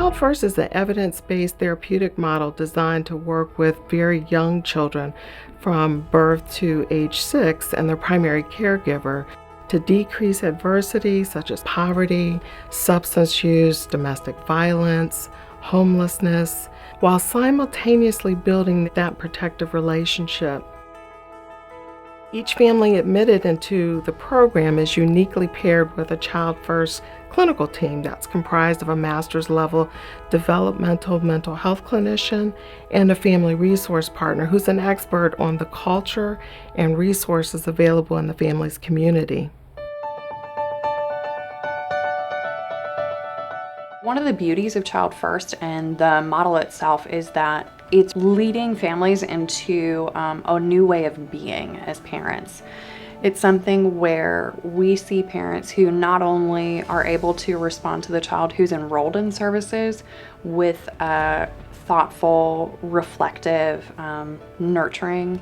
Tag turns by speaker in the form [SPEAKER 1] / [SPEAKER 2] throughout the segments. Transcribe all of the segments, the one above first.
[SPEAKER 1] Child First is an evidence-based therapeutic model designed to work with very young children from birth to age 6 and their primary caregiver to decrease adversity such as poverty, substance use, domestic violence, homelessness, while simultaneously building that protective relationship. Each family admitted into the program is uniquely paired with a Child First clinical team that's comprised of a master's level developmental mental health clinician and a family resource partner who's an expert on the culture and resources available in the family's community.
[SPEAKER 2] One of the beauties of Child First and the model itself is that it's leading families into a new way of being as parents. It's something where we see parents who not only are able to respond to the child who's enrolled in services with a thoughtful, reflective, nurturing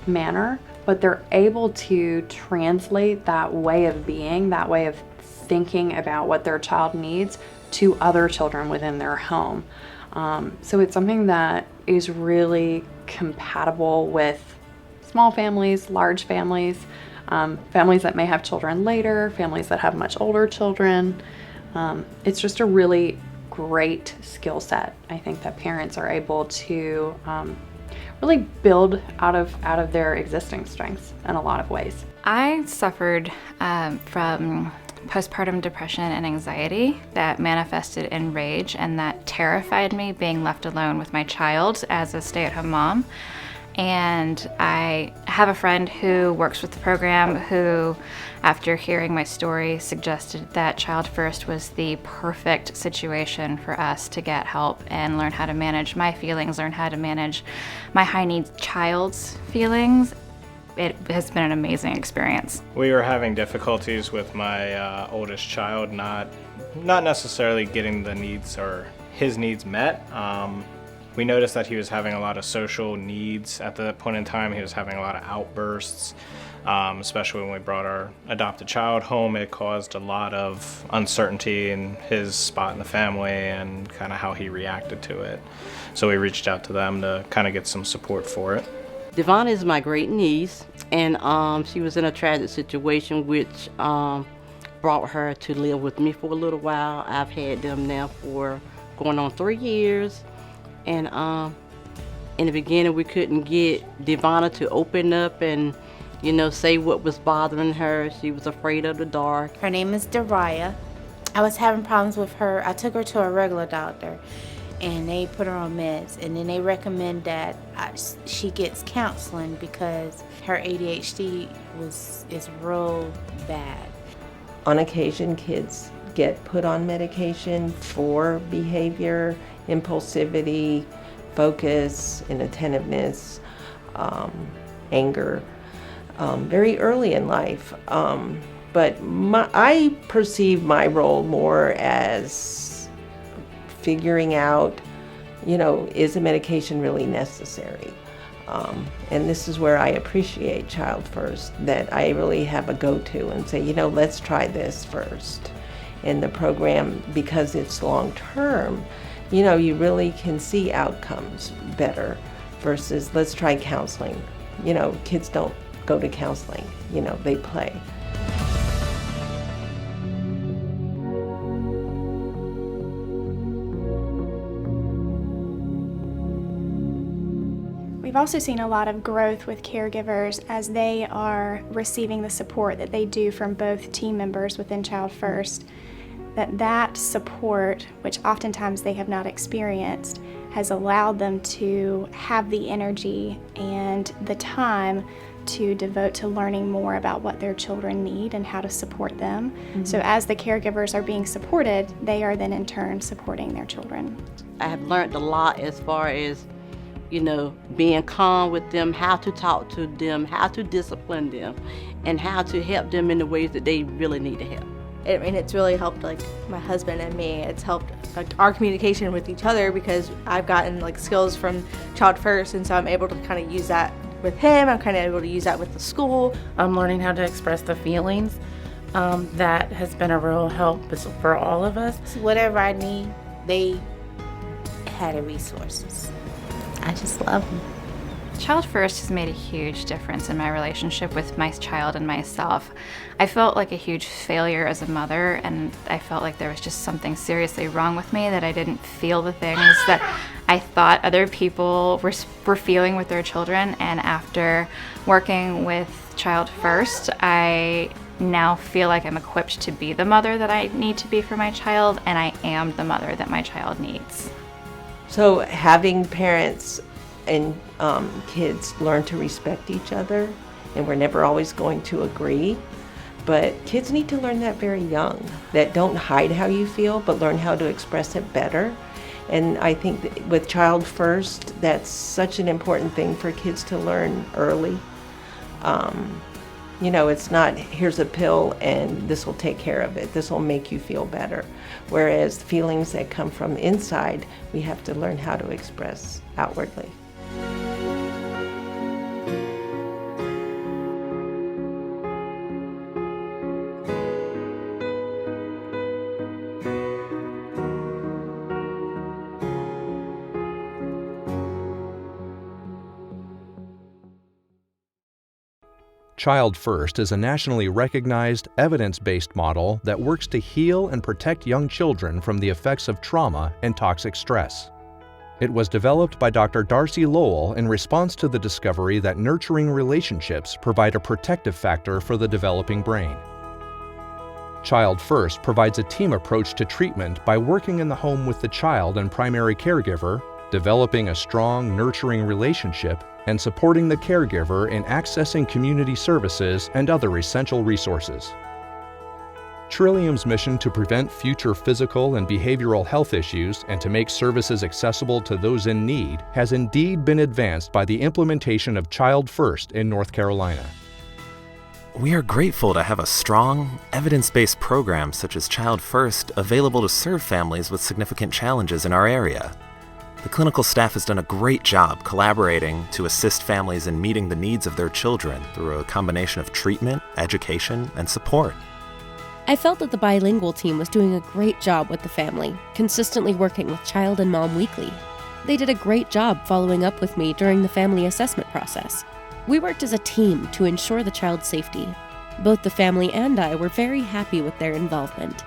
[SPEAKER 2] manner, but they're able to translate that way of being, that way of thinking about what their child needs to other children within their home. So it's something that is really compatible with small families, large families, families that may have children later, families that have much older children. It's just a really great skill set, I think, that parents are able to really build out of their existing strengths in a lot of ways.
[SPEAKER 3] I suffered from postpartum depression and anxiety that manifested in rage, and that terrified me being left alone with my child as a stay-at-home mom. And I have a friend who works with the program who, after hearing my story, suggested that Child First was the perfect situation for us to get help and learn how to manage my feelings, learn how to manage my high-needs child's feelings. It has been an amazing experience.
[SPEAKER 4] We were having difficulties with my oldest child, not necessarily getting the needs or his needs met. We noticed that he was having a lot of social needs at the point in time. He was having a lot of outbursts, especially when we brought our adopted child home. It caused a lot of uncertainty in his spot in the family and kind of how he reacted to it. So we reached out to them to kind of get some support for it.
[SPEAKER 5] Devonna is my great niece, and she was in a tragic situation which brought her to live with me for a little while. I've had them now for going on 3 years, and in the beginning we couldn't get Devonna to open up and, you know, say what was bothering her. She was afraid of the dark.
[SPEAKER 6] Her name is Dariah. I was having problems with her. I took her to a regular doctor, and they put her on meds, and then they recommend that she gets counseling because her ADHD is real bad.
[SPEAKER 7] On occasion, kids get put on medication for behavior, impulsivity, focus, inattentiveness, anger, very early in life. But I perceive my role more as figuring out, you know, is a medication really necessary? And this is where I appreciate Child First, that I really have a go-to and say, you know, let's try this first. In the program, because it's long-term, you know, you really can see outcomes better versus let's try counseling. You know, kids don't go to counseling, you know, they play.
[SPEAKER 8] We've also seen a lot of growth with caregivers as they are receiving the support that they do from both team members within Child First. That support, which oftentimes they have not experienced, has allowed them to have the energy and the time to devote to learning more about what their children need and how to support them. Mm-hmm. So as the caregivers are being supported, they are then in turn supporting their children.
[SPEAKER 5] I have learned a lot as far as, you know, being calm with them, how to talk to them, how to discipline them, and how to help them in the ways that they really need to help.
[SPEAKER 9] And it's really helped, like, my husband and me. It's helped, like, our communication with each other because I've gotten, like, skills from Child First, and so I'm able to kind of use that with him. I'm kind of able to use that with the school.
[SPEAKER 10] I'm learning how to express the feelings. That has been a real help for all of us.
[SPEAKER 6] So whatever I need, they had the resources. I just love them.
[SPEAKER 3] Child First has made a huge difference in my relationship with my child and myself. I felt like a huge failure as a mother, and I felt like there was just something seriously wrong with me, that I didn't feel the things that I thought other people were feeling with their children. And after working with Child First, I now feel like I'm equipped to be the mother that I need to be for my child, and I am the mother that my child needs.
[SPEAKER 7] So having parents and kids learn to respect each other, and we're never always going to agree, but kids need to learn that very young, that don't hide how you feel, but learn how to express it better. And I think that with Child First, that's such an important thing for kids to learn early. You know, it's not, here's a pill and this will take care of it. This will make you feel better. Whereas feelings that come from inside, we have to learn how to express outwardly.
[SPEAKER 11] Child First is a nationally recognized, evidence-based model that works to heal and protect young children from the effects of trauma and toxic stress. It was developed by Dr. Darcy Lowell in response to the discovery that nurturing relationships provide a protective factor for the developing brain. Child First provides a team approach to treatment by working in the home with the child and primary caregiver, developing a strong, nurturing relationship, and supporting the caregiver in accessing community services and other essential resources. Trillium's mission to prevent future physical and behavioral health issues and to make services accessible to those in need has indeed been advanced by the implementation of Child First in North Carolina.
[SPEAKER 12] We are grateful to have a strong, evidence-based program such as Child First available to serve families with significant challenges in our area. The clinical staff has done a great job collaborating to assist families in meeting the needs of their children through a combination of treatment, education, and support.
[SPEAKER 13] I felt that the bilingual team was doing a great job with the family, consistently working with Child and Mom weekly. They did a great job following up with me during the family assessment process. We worked as a team to ensure the child's safety. Both the family and I were very happy with their involvement.